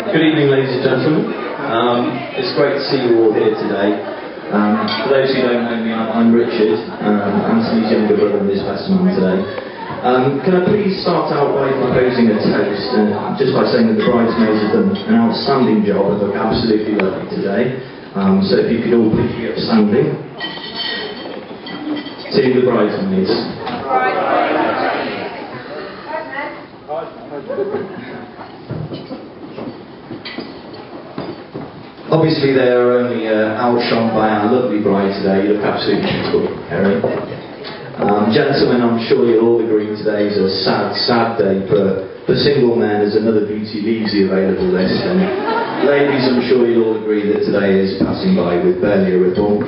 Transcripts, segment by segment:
Good evening, ladies and gentlemen. It's great to see you all here today. For those who don't know me, I'm Richard, Anthony's younger brother and his Bestman today. Can I please start out by proposing a toast, just by saying that the bridesmaids have done an outstanding job and look absolutely lovely today. So if you could all please be upstanding. To the bridesmaids. Obviously they are only outshone by our lovely bride today. You look absolutely beautiful, Kerry. Gentlemen, I'm sure you'll all agree today is a sad, sad day for single men as another beauty leaves the available list. And ladies, I'm sure you'll all agree that today is passing by with barely a ripple.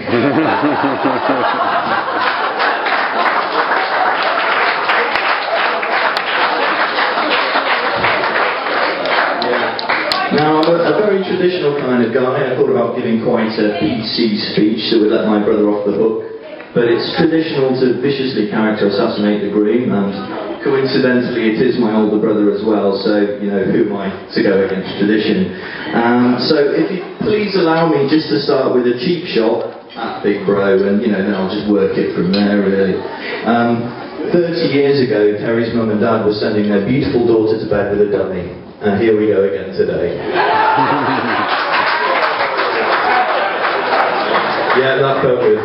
Now, I'm a very traditional kind of guy. I thought about giving quite a PC speech that would let my brother off the hook. But it's traditional to viciously character assassinate the groom, and coincidentally it is my older brother as well, so, you know, who am I to go against tradition? So if you please allow me just to start with a cheap shot at Big Bro, and, you know, then I'll just work it from there, really. 30 years ago, Kerry's mum and dad were sending their beautiful daughter to bed with a dummy. And here we go again today. Yeah, that felt good.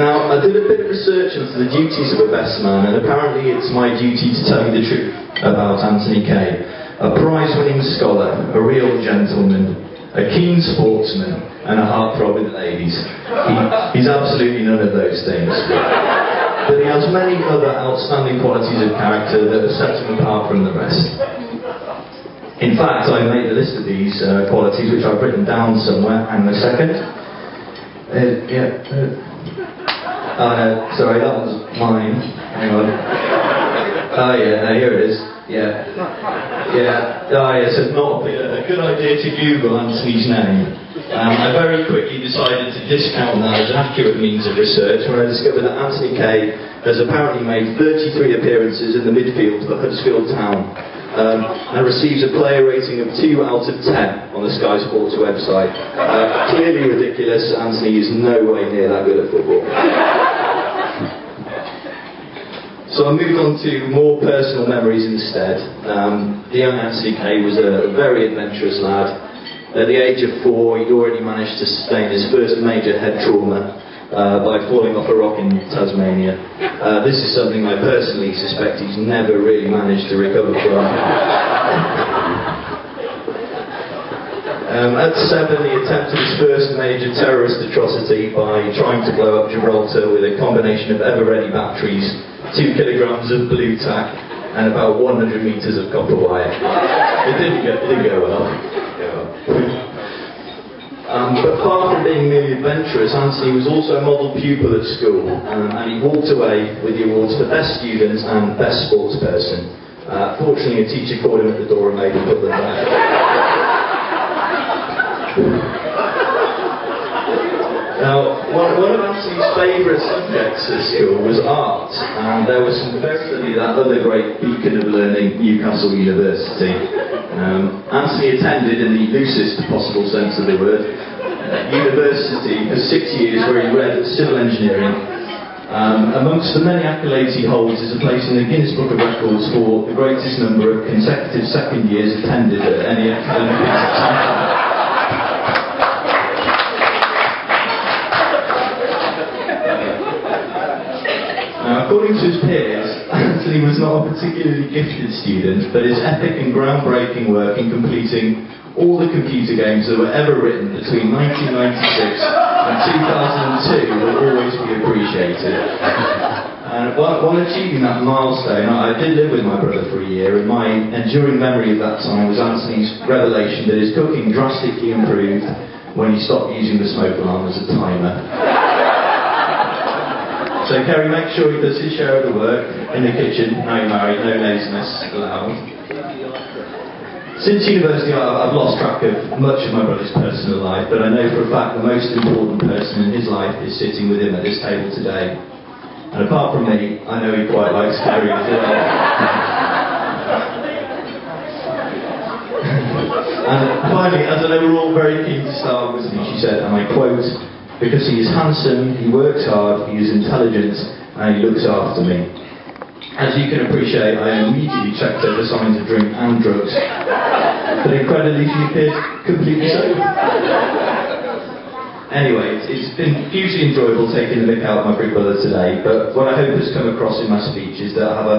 Now, I did a bit of research into the duties of a best man, and apparently it's my duty to tell you the truth about Anthony Kay. A prize-winning scholar, a real gentleman, a keen sportsman, and a heartthrob with ladies. He's absolutely none of those things. But he has many other outstanding qualities of character that have set him apart from the rest. In fact, I've made a list of these qualities, which I've written down somewhere. Hang on a second. Sorry, that was mine. Hang on. Oh yeah, here it is. Yeah. Oh yes, it's not a good idea to Google Anthony's name. I very quickly decided to discount that as an accurate means of research when I discovered that Anthony Kay has apparently made 33 appearances in the midfield for Huddersfield Town and receives a player rating of 2 out of 10 on the Sky Sports website. Clearly ridiculous. Anthony is no way near that good at football. So I moved on to more personal memories instead. The young Anthony Kay was a very adventurous lad. At the age of 4, he'd already managed to sustain his first major head trauma by falling off a rock in Tasmania. This is something I personally suspect he's never really managed to recover from. At 7, he attempted his first major terrorist atrocity by trying to blow up Gibraltar with a combination of ever-ready batteries, 2 kilograms of blue tack, and about 100 metres of copper wire. It didn't go well. But far from being merely adventurous, Anthony was also a model pupil at school, and he walked away with the awards for Best Student and Best Sports Person. Fortunately, a teacher called him at the door and made him put them back. Now, one of Anthony's favourite subjects at school was art, and there was some study at that other great beacon of learning, Newcastle University. Anthony attended, in the loosest possible sense of the word, university for 6 years, where he read civil engineering. Amongst the many accolades he holds is a place in the Guinness Book of Records for the greatest number of consecutive second years attended at any academic institution. According to his peers, Anthony was not a particularly gifted student, but his epic and groundbreaking work in completing all the computer games that were ever written between 1996 and 2002 will always be appreciated. And while achieving that milestone, I did live with my brother for a year, and my enduring memory of that time was Anthony's revelation that his cooking drastically improved when he stopped using the smoke alarm as a timer. So Kerry, make sure he does his share of the work in the kitchen. Now you're married, no laziness allowed. Since university, I've lost track of much of my brother's personal life, but I know for a fact the most important person in his life is sitting with him at this table today. And apart from me, I know he quite likes Kerry as well. Finally, as I know we're all very keen to start with me, she said, and I quote, "Because he is handsome, he works hard, he is intelligent, and he looks after me." As you can appreciate, I immediately checked over signs of drink and drugs, but incredibly she appeared completely sober. Anyway, it's been hugely enjoyable taking the mick out of my big brother today, but what I hope has come across in my speech is that I have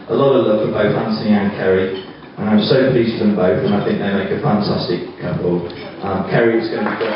a lot of love for both Anthony and Kerry, and I'm so pleased with them both, and I think they make a fantastic couple. Kerry is going to be